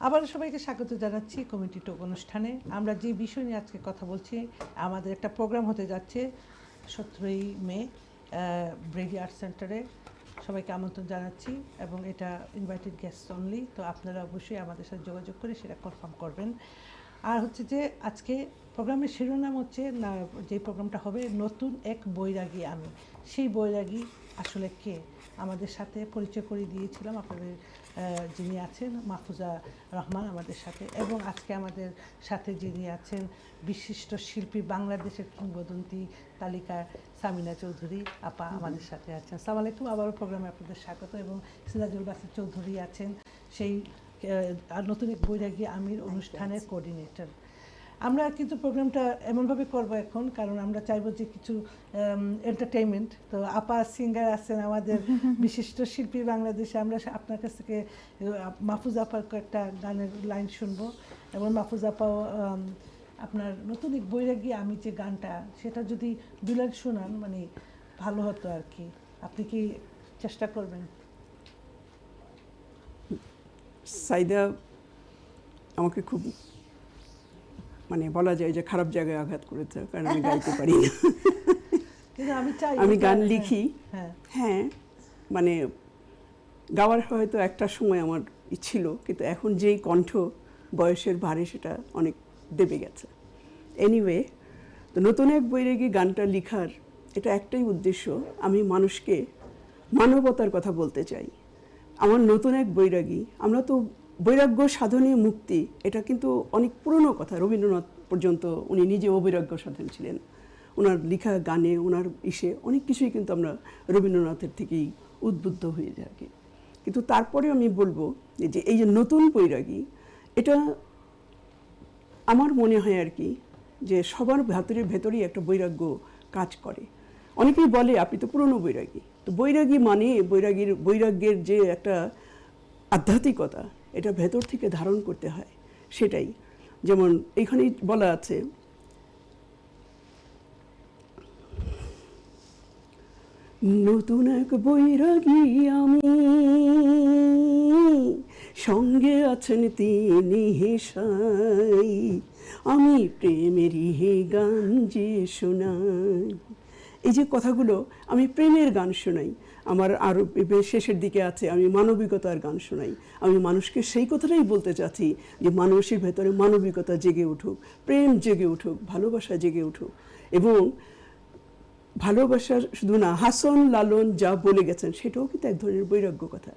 আবারও সবাইকে স্বাগত জানাচ্ছি কমিউনিটি টক অনুষ্ঠানে। আমরা যে বিষয় নিয়ে আজকে কথা বলছি, আমাদের একটা প্রোগ্রাম হতে যাচ্ছে 17ই মে ব্রেডি আর্ট সেন্টারে। সবাইকে আমন্ত্রণ জানাচ্ছি এবং এটা ইনভাইটেড গেস্ট অনলি, তো আপনারা অবশ্যই আমাদের সাথে যোগাযোগ করে সেটা কনফার্ম করবেন। আর হচ্ছে যে আজকে প্রোগ্রামের শিরোনাম হচ্ছে না, যে প্রোগ্রামটা হবে নতুন এক বৈরাগী আমি। সেই বৈরাগী আসলে কে, আমাদের সাথে পরিচয় করিয়ে দিয়েছিলাম আপনাদের যিনি আছেন মাহফুজা রহমান আমাদের সাথে, এবং আজকে আমাদের সাথে যিনি আছেন বিশিষ্ট শিল্পী, বাংলাদেশের কিংবদন্তি তালিকার সামিনা চৌধুরী আপা আমাদের সাথে আছেন। আসসালামু আলাইকুম, আবারও প্রোগ্রামে আপনাদের স্বাগত। এবং সিরাজুল বাসির চৌধুরী আছেন সেই নতুন এক বৈরাগী আমির অনুষ্ঠানের কোঅর্ডিনেটর। আমরা কিন্তু প্রোগ্রামটা এমনভাবে করব এখন, কারণ আমরা চাইবো যে কিছু এন্টারটেইনমেন্ট। তো আপা সিঙ্গার আছেন আমাদের বিশিষ্ট শিল্পী বাংলাদেশে। আমরা আপনার কাছ থেকে মাহফুজ আপার কয়েকটা গানের লাইন শুনবো, এবং মাহফুজ আপাও আপনার নতুন এক বৈরাগী আমি যে গানটা, সেটা যদি দু লাইন শোনান মানে ভালো হতো আর কি। আপনি কি চেষ্টা করবেন? সাইদা আমাকে খুব মানে বলা যায় যে খারাপ জায়গায় আঘাত করেছে, কারণ আমি গাইতে পারি না। কিন্তু আমি চাই আমি গান লিখি, হ্যাঁ মানে গাওয়ার হয়তো একটা সময় আমার ছিল, কিন্তু এখন যেই কণ্ঠ বয়সের ভারে সেটা অনেক দেবে গেছে। এনিওয়ে, তো নতুন এক বৈরাগী গানটা লিখার এটা একটাই উদ্দেশ্য, আমি মানুষকে মানবতার কথা বলতে চাই। আমার নতুন এক বৈরাগী, আমরা তো বৈরাগ্য সাধনে মুক্তি, এটা কিন্তু অনেক পুরনো কথা। রবীন্দ্রনাথ পর্যন্ত উনি নিজে অবৈরাগ্য সাধন ছিলেন। ওনার লেখা গানে, ওনার অনেক কিছুই কিন্তু আমরা রবীন্দ্রনাথের থেকেই উদ্বুদ্ধ হয়ে থাকি। কিন্তু তারপরে আমি বলবো যে এই যে নতুন বৈরাগী, এটা আমার মনে হয় আর কি যে সবার ভেতরেই একটা বৈরাগ্য কাজ করে। অনেকেই বলে আপনি তো পুরনো বৈরাগী। তো বৈরাগী মানে বৈরাগ্যের যে একটা আধ্যাত্মিকতা, এটা ভেতর থেকে ধারণ করতে হয়, সেটাই। যেমন এইখানেই বলা আছে, নতুন এক বৈরাগী আমি, সঙ্গে আছেন তিনি হেসাই, আমি প্রেমেরই হে গান যে শোনাই। এই যে কথাগুলো, আমি প্রেমের গান শোনাই। আমার আরও শেষের দিকে আছে আমি মানবিকতার গান শোনাই। আমি মানুষকে সেই কথাটাই বলতে চাচ্ছি যে মানুষের ভেতরে মানবিকতা জেগে উঠুক, প্রেম জেগে উঠুক, ভালোবাসা জেগে উঠুক। এবং ভালোবাসার শুধু না, হাসন লালন যা বলে গেছেন সেটাও কিন্তু এক ধরনের বৈরাগ্য কথা।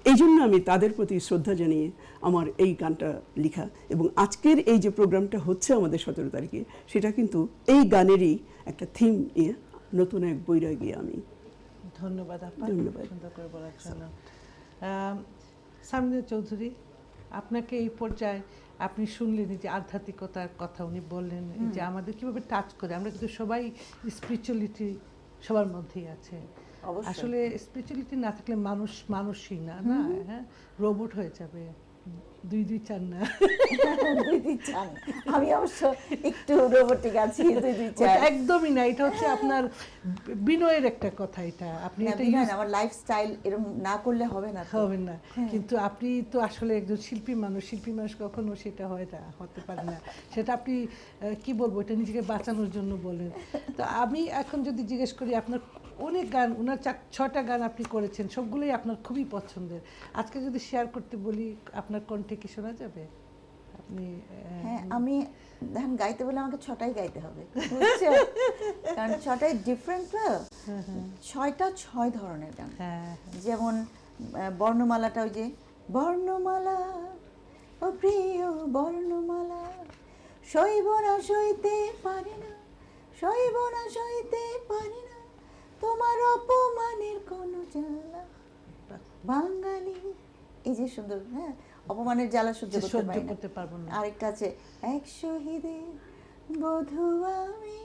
এই জন্য আমি তাদের প্রতি শ্রদ্ধা জানিয়ে আমার এই গানটা লেখা। এবং আজকের এই যে প্রোগ্রামটা হচ্ছে আমাদের 17 তারিখে, সেটা কিন্তু এই গানেরই একটা থিম নিয়ে, নতুন এক বৈরাগী আমি। ধন্যবাদ আপা, ধন্যবাদ সুন্দর করে বলার জন্য। সামিনা চৌধুরী, আপনাকে এই পর্যায়ে আপনি শুনলেন যে আধ্যাত্মিকতার কথা উনি বললেন, যে আমাদের কীভাবে টাচ করে। আমরা কিন্তু সবাই স্পিরিচুয়ালিটি সবার মধ্যেই আছে। আসলে স্পিরিচুয়ালিটি না থাকলে মানুষ মানুষই না, না হ্যাঁ, রোবট হয়ে যাবে। দুই চান না। দুই চান, আমি অবশ্য একটু রোবটিক আছি। দুই চান একদমই না, এটা হচ্ছে আপনার বিনয়ের একটা কথা। এটা আপনি এটা আমার লাইফস্টাইল এরকম না করলে হবে না, হবে না। কিন্তু আপনি তো আসলে একজন শিল্পী মানুষ কখনো সেটা হতে পারে না। সেটা আপনি কি বলবো, এটা নিজেকে বাঁচানোর জন্য বলেন। তো আমি এখন যদি জিজ্ঞেস করি, আপনার অনেক গান, ওনার 6টা গান আপনি করেছেন, সবগুলোই আপনার খুবই পছন্দের। আজকে যদি শেয়ার করতে বলি, আপনার কণ্ঠে কি শোনা যাবে? আপনি হ্যাঁ, আমি দেখেন গাইতে বলে আমাকে 6টাই গাইতে হবে, বুঝছো? কারণ 6টাই ডিফারেন্ট, 6টা 6 ধরনের গান। যেমন বর্ণমালাটা, ওই যে বর্ণমালা ও প্রিয় বর্ণমালা, সইব না সইতে পারি না, সইব না সইতে পারি না তোমার অপমানের কোনো জ্বালা, বাঙালি। এই যে সুন্দর, হ্যাঁ, অপমানের জ্বালা সহ্য করতে পারবো না। আরেকটা আছে, এক শহীদের বধূ আমি,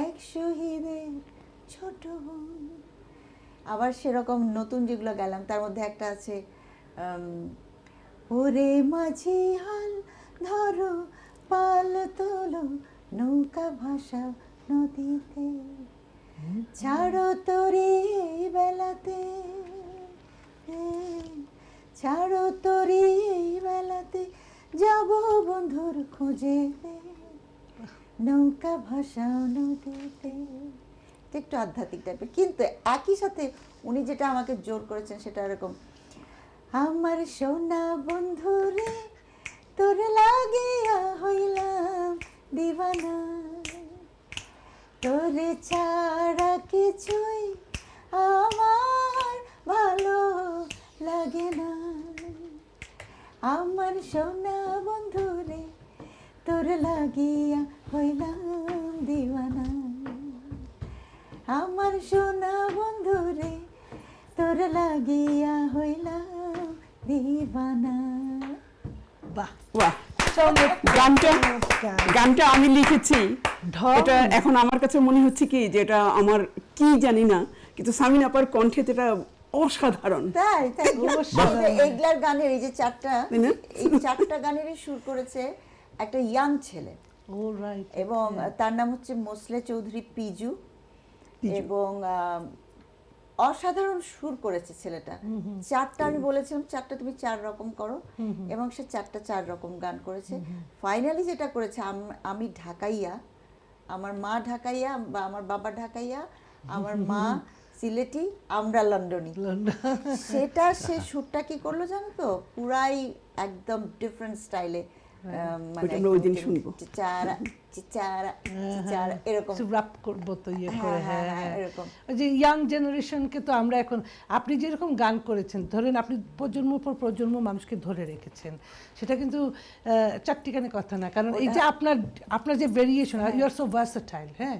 এক শহীদের ছোট বোন। আবার সেরকম নতুন যেগুলো গেলাম, তার মধ্যে একটা আছে, ওরে মাঝি হাল ধরো, পাল তোলো, নৌকা ভাসা নদীতে, ছাড়ো তোরে বেলাতে, ছাড়ো তোরে এই বেলাতে যাব বন্ধুর খোঁজে, নৌকা ভাসাও নদীতে। এটা একটু আধ্যাত্মিক টাইপের, কিন্তু একই সাথে উনি যেটা আমাকে জোর করেছেন সেটা এরকম, আমার সোনা বন্ধুরে তোর লাগিয়া হইলাম দিবানা, তোরে ছাড়া কিছুই আমার ভালো লাগে না, আমার সোনা বন্ধুরে তোর লাগিয়া হইলাম দিবানা, আমার সোনা বন্ধুরে তোর লাগিয়া হইলাম দিবানা। বাহ, বাহ, গানটা গানটা আমি লিখেছি। ঢং। এটা এখন আমার কাছে মনে হচ্ছে কি যে এটা আমার কি জানি না, কিন্তু সামিন আপার কণ্ঠে এটা অসাধারণ। তাই তাই অসাধারণ। এইগুলার গানের এই যে চারটা, তাই না? এই চারটা গানেরই সুর করেছে একটা ইয়াং ছেলে, ও রাইট। এবং তার নাম হচ্ছে মোসলে চৌধুরী পিজু, এবং অসাধারণ সুর করেছে ছেলেটা। চারটা আমি বলেছিলাম চারটা তুমি 4 রকম করো, এবং সে চারটা 4 রকম গান করেছে। ফাইনালি যেটা করেছে, আমি ঢাকাইয়া, আমার মা ঢাকাইয়া বা আমার বাবা ঢাকাইয়া, আমার মা সিলেটি, আমরা লন্ডনী, সেটা সে সুরটা কি করলো জানো তো, পুরাই একদম ডিফারেন্ট স্টাইলে, ওইটা আমরা ওই দিন শুনবো। চিচারা চিচারা চিচারা এরকম রাপ করবো তো ইয়ে করে। হ্যাঁ, হ্যাঁ, হ্যাঁ, এরকম। ওই যে ইয়াং জেনারেশনকে তো আমরা এখন, আপনি যেরকম গান করেছেন, ধরেন আপনি প্রজন্ম পর প্রজন্ম মানুষকে ধরে রেখেছেন, সেটা কিন্তু চারটিখানি কথা না। কারণ এই যে আপনার যে variation, you are so versatile, হ্যাঁ,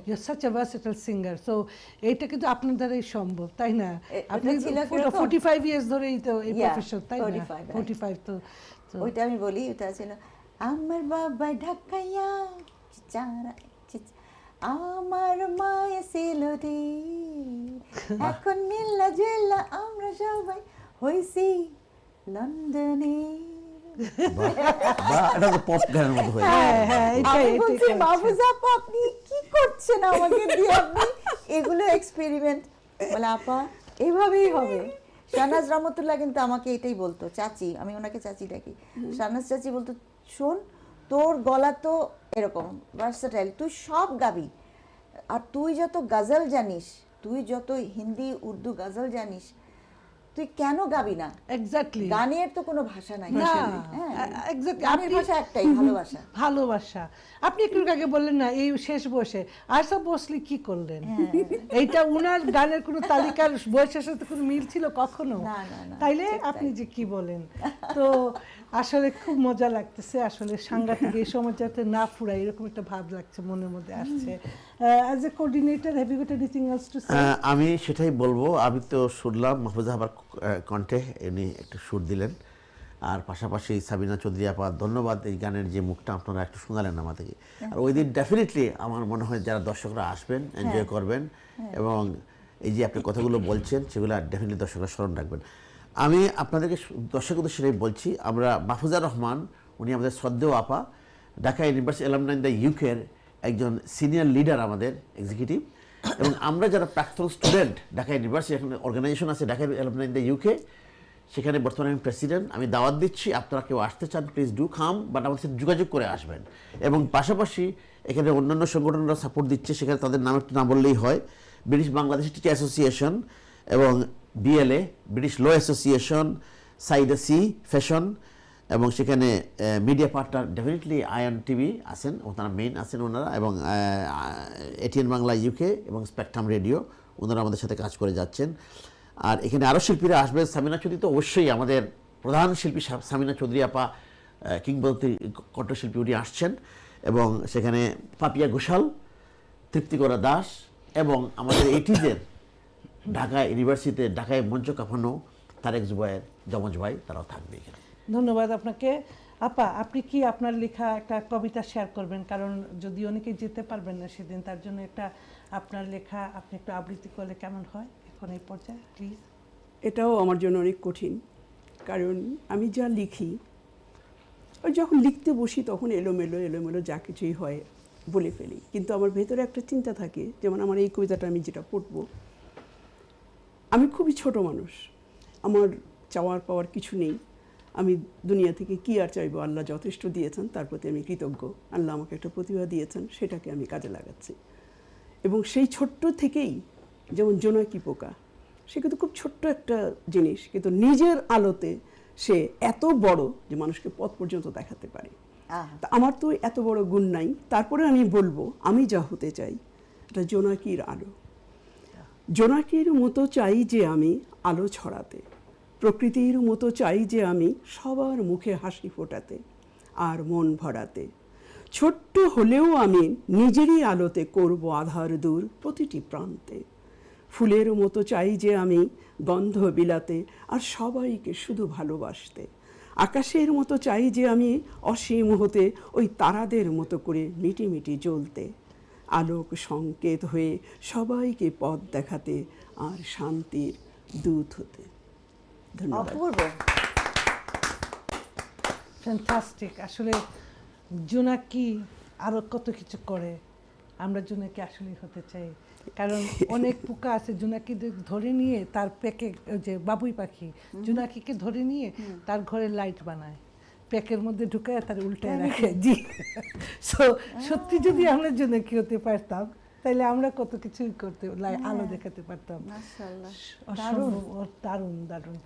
you are such a versatile singer, so এইটা কিন্তু আপনার দ্বারাই সম্ভব, তাই না? আপনি 45 ইয়ার্স ধরেই তো এই প্রফেশন, তাই না? 45 তো ওইটা আমি বলি, ওটা ছিল আমার বাবা ঢাকাইয়া চিচারা আমার মায়ে সিলটি, এখন মিল্লা জেলা আমরা সবাই হইছি লন্ডনে। এটা তো পপ গানের মতো হয়ে যায়। হ্যাঁ, আমি এটাই বলছি করছে। বাবুজ আপা আপনি কি করছেন আমাকে দিয়ে, আপনি এগুলো এক্সপেরিমেন্ট, বলে আপা এভাবেই হবে। শাহনাজ রহমতুল্লাহ কিন্তু আমাকে এটাই বলতো, চাচি, আমি ওনাকে চাচি ডাকি, শাহনাজ চাচি বলতো, শোন তোর গলা তো এরকম ভার্সেটাইল, তুই সব গাবি, আর তুই যত গজল জানিস, তুই যত হিন্দি উর্দু গজল জানিস, তুই কেন গাবি না? এক্স্যাক্টলি, গানের তো কোনো ভাষা নাই। না, হ্যাঁ, exactly, গানের ভাষা একটাই, ভালোবাসা। ভালোবাসা। আপনি একটু আগে বললেন না এই শেষ বয়সে আশা ভোসলে কি করলেন, হ্যাঁ। এইটা উনার গানের কোনো তালিকার বয়সের সাথে কোনো মিল ছিল কখনো? না, না, না, তাইলে ঠিক তাই। আপনি যে কি বলেন, তো আসলে খুব মজা লাগতেছে, আসলে সাংঘাতিক। এই সময় যাতে না ফুরায় এরকম একটা ভাব লাগছে, মনের মধ্যে আসছে। As a coordinator, have you got anything else to say? আমি সেটাই বলবো। আমি তো শুনলাম মাহফুজা আবার কণ্ঠে উনি একটু সুর দিলেন, আর পাশাপাশি সাবিনা চৌধুরী আপা, ধন্যবাদ। এই গানের যে মুখটা আপনারা একটু শোনালেন আমাদেরকে, আর ওই দিন ডেফিনেটলি আমার মনে হয় যারা দর্শকরা আসবেন, এনজয় করবেন, এবং এই যে আপনি কথাগুলো বলছেন সেগুলো ডেফিনেটলি দর্শকরা স্মরণ রাখবেন। আমি আপনাদেরকে দর্শকদের সেটাই বলছি, আমরা মাহফুজা রহমান, উনি আমাদের শ্রদ্ধেয় আপা, Dhaka university alumni in the ইউকের একজন সিনিয়র লিডার, আমাদের এক্সিকিউটিভ, এবং আমরা যারা প্রাক্তন স্টুডেন্ট, ঢাকা ইউনিভার্সিটি এখন অর্গানাইজেশন আছে Dhaka alumni in the UK, সেখানে বর্তমানে আমি প্রেসিডেন্ট। আমি দাওয়াত দিচ্ছি, আপনারা কেউ আসতে চান প্লিজ ডু কাম, বাট আমাদের সাথে যোগাযোগ করে আসবেন। এবং পাশাপাশি এখানে অন্যান্য সংগঠনরা সাপোর্ট দিচ্ছে, সেখানে তাদের নাম একটু না বললেই হয়। ব্রিটিশ বাংলাদেশ টিচার অ্যাসোসিয়েশন এবং বিএলএ, ব্রিটিশ ল অ্যাসোসিয়েশন, সাইডা সি ফ্যাশন, এবং সেখানে media partner definitely Ion TV আছেন, ওনারা মেইন আছেন ওনারা, এবং এটিএন বাংলা ইউকে এবং স্পেকট্রাম রেডিও, ওনারা আমাদের সাথে কাজ করে যাচ্ছেন। আর এখানে আরও শিল্পীরা আসবেন। সামিনা চৌধুরী তো অবশ্যই আমাদের প্রধান শিল্পী, সামিনা চৌধুরী আপা কিংবদন্তি কণ্ঠশিল্পী, উনি আসছেন, এবং সেখানে পাপিয়া ঘোষাল, তৃপ্তিকরা দাস, এবং আমাদের 80s ঢাকা ইউনিভার্সিটিতে ঢাকায় মঞ্চ কাঁপানো তারেক জুবায়ের যমজ ভাই, তারাও থাকবে এখানে। ধন্যবাদ আপনাকে। আপা, আপনি কি আপনার লেখা একটা কবিতা শেয়ার করবেন? কারণ যদি অনেকে যেতে পারবেন না সেদিন, তার জন্য একটা আপনার লেখা আপনি একটু আবৃত্তি করলে কেমন হয় এখন এই পর্যায়ে, প্লিজ? এটাও আমার জন্য অনেক কঠিন, কারণ আমি যা লিখি, ওই যখন লিখতে বসি তখন এলোমেলো যা কিছুই হয় বলে ফেলি, কিন্তু আমার ভেতরে একটা চিন্তা থাকে। যেমন আমার এই কবিতাটা আমি যেটা পড়বো, আমি খুবই ছোট মানুষ, আমার চাওয়ার পাওয়ার কিছু নেই। আমি দুনিয়া থেকে কি আর চাইবো, আল্লাহ যথেষ্ট দিয়েছেন, তার প্রতি আমি কৃতজ্ঞ। আল্লাহ আমাকে একটা প্রতিভা দিয়েছেন, সেটাকে আমি কাজে লাগাচ্ছি। এবং সেই ছোট্ট থেকেই, যেমন জোনাকি পোকা, সে কিন্তু খুব ছোট্ট একটা জিনিস, কিন্তু নিজের আলোতে সে এত বড় যে মানুষকে পথ পর্যন্ত দেখাতে পারে। তা আমার তো এত বড় গুণ নাই, তারপরে আমি বলবো আমি যা হতে চাই এটা জোনাকির আলো। জোনাকির মতো চাই যে আমি আলো ছড়াতে, প্রকৃতির মতো চাই যে আমি সবার মুখে হাসি ফোটাতে আর মন ভরাতে। ছোট্ট হলেও আমি নিজেরই আলোতে করব আধার দূর প্রতিটি প্রান্তে। ফুলের মতো চাই যে আমি গন্ধ বিলাতে আর সবাইকে শুধু ভালোবাসতে। আকাশের মতো চাই যে আমি অসীম হতে ওই তারাদের মতো করে মিটি মিটি জ্বলতে। আলোক সংকেত হয়ে সবাইকে পথ দেখাতে আর শান্তির দূত হতে। ধন্যবাদ। অপূর্ব। ফ্যান্টাস্টিক। আসলে জোনাকি আরো কত কিছু করে, আমরা জোনাকি আসলেই হতে চাই। কারণ অনেক পোকা আছে জোনাকি ধরে নিয়ে তার প্যাকে, যে বাবুই পাখি জোনাকিকে ধরে নিয়ে তার ঘরে লাইট বানায়, প্যাকের মধ্যে ঢুকায় তার উল্টায় রাখে। জি, সো সত্যি যদি আমরা জোনাকি হতে পারতাম তাহলে আমরা কত কিছুই করতে, আলো দেখাতে পারতাম। মাশাআল্লাহ, অসম্ভব, দারুণ দারুণ।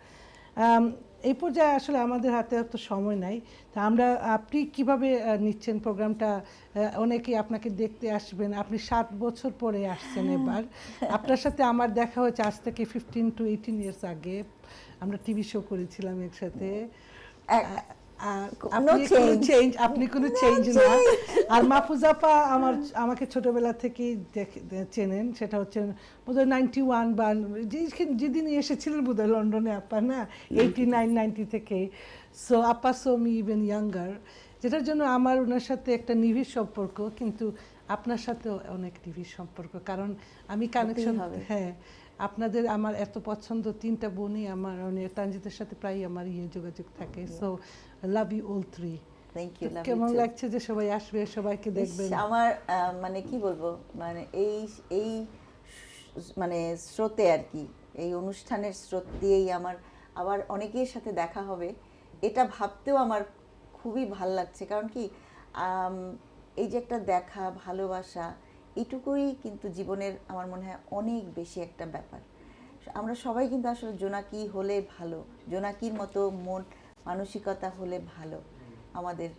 এই পর্যায়ে আসলে আমাদের হাতে এত সময় নাই, তা আমরা, আপনি কিভাবে নিচ্ছেন প্রোগ্রামটা? অনেকেই আপনাকে দেখতে আসবেন, আপনি 7 বছর পরে আসছেন এবার। আপনার সাথে আমার দেখা হয়েছে আজ থেকে 15 to 18 ইয়ার্স আগে, আমরা টিভি শো করেছিলাম একসাথে। আপনি কোনো চেঞ্জ না। আর মাহফুজা আপা আমাকে ছোটবেলা থেকেই চেনেন, সেটা হচ্ছে বোধহয় 91 বা যেদিন এসেছিলেন বোধহয় লন্ডনে আপা, না 89-90 থেকে। সো আপা সো মি ইভেন ইয়াঙ্গার, যেটার জন্য আমার ওনার সাথে একটা নিবিড় সম্পর্ক, কিন্তু আপনার সাথেও অনেক নিবিড় সম্পর্ক। কারণ আমি কানেকশন, হ্যাঁ আপনাদের আমার এত পছন্দ, 3টা বোনই আমার, তানজিদের সাথে প্রায় আমার যোগাযোগ থাকে। So love you all 3। Thank you. কেমন লাগছে যে সবাই আসবে, সবাইকে দেখবেন? আমার মানে কি বলবো, মানে এই মানে স্রোতে আর কি, এই অনুষ্ঠানের স্রোত দিয়েই আমার আবার অনেকের সাথে দেখা হবে, এটা ভাবতেও আমার খুবই ভাল লাগছে। কারণ কি এই যে একটা দেখা, ভালোবাসা, এটুকুই কিন্তু জীবনের আমার মনে হয় অনেক বেশি একটা ব্যাপার। আমরা সবাই কিন্তু আসলে জোনাকি হলে ভালো, জোনাকির মতো মন মানসিকতা হলে ভালো আমাদের।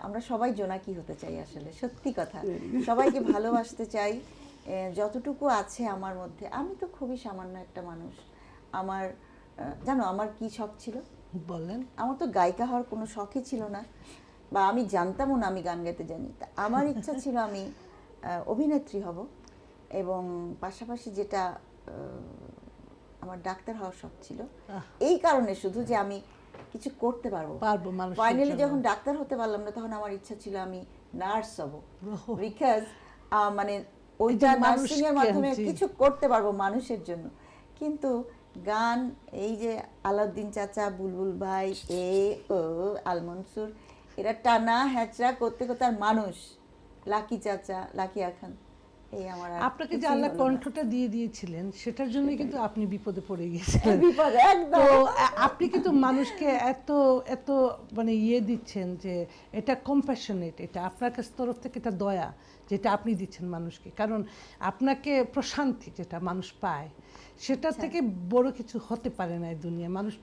আমরা সবাই জোনাকি হতে চাই আসলে, সত্যি কথা। সবাইকে ভালোবাসতে চাই যতটুকু আছে আমার মধ্যে। আমি তো খুবই সামান্য একটা মানুষ। আমার জানো আমার কি শখ ছিল? বলেন। আমার তো গায়িকা হওয়ার কোনো শখই ছিল না, বা আমি জানতামও না আমি গান গাইতে জানি। তা আমার ইচ্ছা ছিল আমি অভিনেত্রী হব, এবং পাশাপাশি যেটা আমার ডাক্তার হওয়ার শখ ছিল। এই কারণে শুধু যে আমি কিছু করতে পারবো। ফাইনালি যখন ডাক্তার হতে পারলাম না, তখন আমার ইচ্ছা ছিল আমি নার্স হব, বিকজ মানে ওইটা নার্সিং এর মাধ্যমে কিছু করতে পারবো মানুষের জন্য। কিন্তু গান, এই যে আলাউদ্দিন চাচা, বুলবুল ভাই, আল মনসুর, এরা টানা হ্যাচড়া করতে করতে, আর মানুষ লাকি চাচা, লাকি আখান, এই আমার আপনাকে যে আল্লাহ কণ্ঠটা দিয়ে দিয়েছিলেন সেটার জন্য কিন্তু আপনি বিপদে পড়ে গেছিলেন। বিপদে একদম। তো আপনি কিন্তু মানুষকে এত এত মানে দিচ্ছেন যে এটা কম্প্যাশনেট, এটা আপনার কাছ তরফ থেকে এটা দয়া যেটা আপনি দিচ্ছেন মানুষকে। কারণ আপনাকে প্রশান্তি যেটা মানুষ পায়, সেটা থেকে বড় কিছু হতে পারে না এই দুনিয়ায়। মানুষ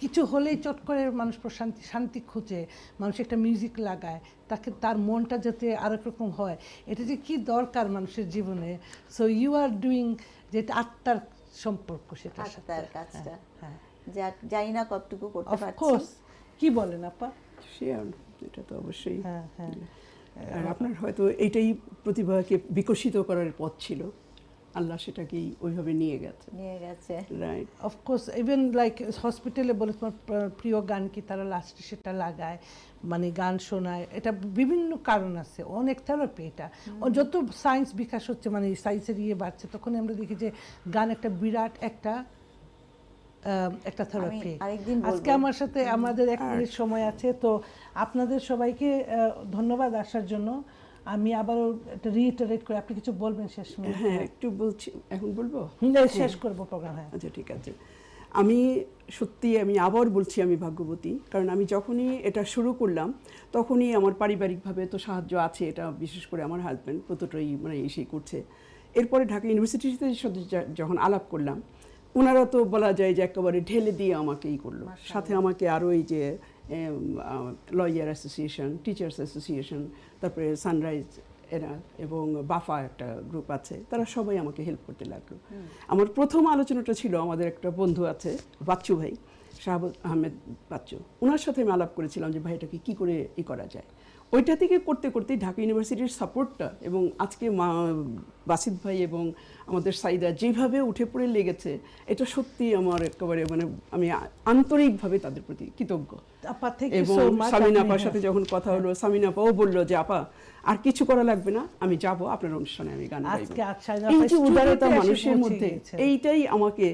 কিছু হলেই চট করে মানুষ প্রশান্তি, শান্তি খুঁজে, মানুষ একটা মিউজিক লাগায়, তাকে তার মনটা যাতে আরেক রকম হয়, এটা যে কি দরকার মানুষের জীবনে। সো ইউ আর ডুইং, যেটা আত্মার সম্পর্ক, সেটা আত্মার কাজটা, জানি না কতটুকু করতে পারছি। অফকোর্স, কি বলেন আপা? শিওর, এটা তো অবশ্যই। হ্যাঁ হ্যাঁ। আর আপনার হয়তো এইটাই প্রতিভাকে বিকশিত করার পথ ছিল, আল্লাহ সেটাকেই ওইভাবে নিয়ে গেছে। রাইট। অফকোর্স, ইভেন লাইক হসপিটালে বলে তোমার প্রিয় গান কি, তারা লাস্টে সেটা লাগায়, মানে গান শোনায়। এটা বিভিন্ন কারণ আছে, অনেক থেরাপি এটা। যত সায়েন্স বিকাশ হচ্ছে, মানে সায়েন্সের বাড়ছে, তখন আমরা দেখি যে গান একটা বিরাট একটা থেরাপি। আজকে আমার সাথে আমাদের 1 মিনিট সময় আছে, তো আপনাদের সবাইকে ধন্যবাদ আসার জন্য। আমি আবারও এটা রিইটারেট করে, আপনি কিছু বলবেন শেষ মিনিটে? হ্যাঁ, একটু বলছি, এখন বলবো? শেষ করবো প্রোগ্রাম। হ্যাঁ, আচ্ছা, ঠিক আছে। আমি সত্যি আমি আবার বলছি আমি ভাগ্যবতী, কারণ আমি যখনই এটা শুরু করলাম তখনই আমার পারিবারিকভাবে তো সাহায্য আছে, এটা বিশেষ করে আমার হাজব্যান্ড প্রত্যেকটাই মানে এসেই করছে। এরপরে ঢাকা ইউনিভার্সিটিতে যখন আলাপ করলাম, ওনারা তো বলা যায় যে একেবারে ঢেলে দিয়ে আমাকে করলো, সাথে আমাকে আরও এই যে লয়ার অ্যাসোসিয়েশন, টিচার্স অ্যাসোসিয়েশন, তারপরে সানরাইজ এরা এবং বাফা একটা গ্রুপ আছে, তারা সবাই আমাকে হেল্প করতে লাগলো। আমার প্রথম আলোচনাটা ছিল আমাদের একটা বন্ধু আছে বাচ্চু ভাই, শাহাবুদ আহমেদ বাচ্চু, ওনার সাথে আমি আলাপ করেছিলাম যে ভাই এটাকে কী করে করা যায়। ওইটা থেকে করতে করতে ঢাকা ইউনিভার্সিটির সাপোর্টটা এবং আজকে বাসিত ভাই এবং আমাদের সাইদা যেভাবে উঠে পড়ে লেগেছে, এটা সত্যি আমার একেবারে মানে আমি আন্তরিকভাবে তাদের প্রতি কৃতজ্ঞ। এবং সামিনা আপার সাথে যখন কথা হলো, সামিনা আপাও বললো যে আপা আর কিছু করা লাগবে না, আমি যাব আপনার অনুষ্ঠানে, আমি গান গাইব। এই যে উদারতা মানুষের মধ্যে, এইটাই আমাকে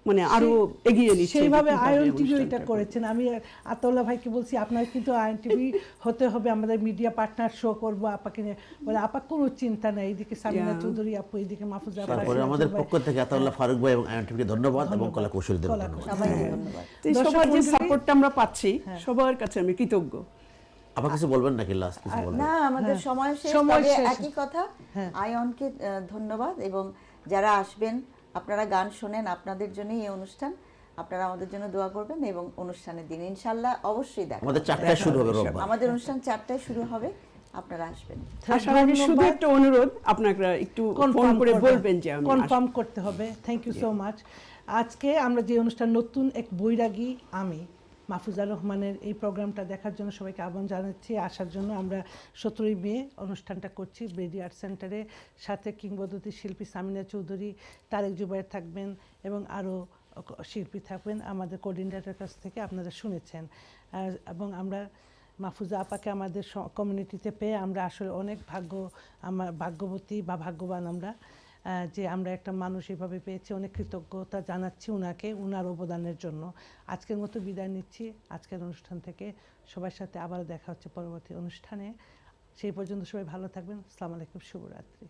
মানে আরো এগিয়ে নিচ্ছে। সেইভাবে আয়ন টিভি এটা করেছেন। আমি আতাউল্লাহ ভাইকে বলছি আপনার কিন্তু আয়ন টিভি হতে হবে, আমাদের মিডিয়া পার্টনার শো করব আপাকে নিয়ে। বলে আপা কোনো চিন্তা নাই, এদিকে সামিনা চৌধুরী আপু, এদিকে মাহফুজা আপা। তারপরে আমাদের পক্ষ থেকে আতাউল্লাহ ফারুক ভাই এবং আয়ন টিভিকে ধন্যবাদ এবং কলা কৌশলীদের ধন্যবাদ। সবার যে সাপোর্টটা আমরা পাচ্ছি সবার কাছে আমি কৃতজ্ঞ। আপা কিছু বলবেন নাকি লাস্ট কিছু বলবেন? না, আমাদের সময় শেষ। তবে একই কথা, আয়নকে ধন্যবাদ এবং যারা আসবেন, আপনারা গান শোনেন, আপনাদের জন্যই এই অনুষ্ঠান, আপনারা আমাদের জন্য দোয়া করবেন এবং অনুষ্ঠানের দিন ইনশাআল্লাহ অবশ্যই দেখা আমাদের 4টায় শুরু হবে রোববার। আমাদের অনুষ্ঠান 4টায় শুরু হবে, আপনারা আসবেন। আশা করি শুধু একটা অনুরোধ, আপনারা একটু ফোন করে বলবেন যে আমি কনফার্ম করতে হবে। Thank you so much. আজকে আমরা যে অনুষ্ঠান নতুন এক বৈরাগী আমি মাহফুজার রহমানের এই প্রোগ্রামটা দেখার জন্য সবাইকে আহ্বান জানাচ্ছি, আসার জন্য। আমরা 17ই মে অনুষ্ঠানটা করছি ব্রেডি আর্ট সেন্টারে। সাথে কিংবদন্তি শিল্পী সামিনা চৌধুরী, তারেক জুবায়ের থাকবেন এবং আরও শিল্পী থাকবেন আমাদের কোঅর্ডিনেটরের কাছ থেকে আপনারা শুনেছেন। এবং আমরা মাহফুজা আপাকে আমাদের কমিউনিটিতে পেয়ে আমরা আসলে অনেক ভাগ্যবতী বা ভাগ্যবান আমরা, যে আমরা একটা মানুষ এভাবে পেয়েছি। অনেক কৃতজ্ঞতা জানাচ্ছি ওনাকে, ওনার অবদানের জন্য। আজকের মতো বিদায় নিচ্ছি আজকের অনুষ্ঠান থেকে। সবার সাথে আবারও দেখা হচ্ছে পরবর্তী অনুষ্ঠানে। সেই পর্যন্ত সবাই ভালো থাকবেন। আসসালামু আলাইকুম, শুভরাত্রি।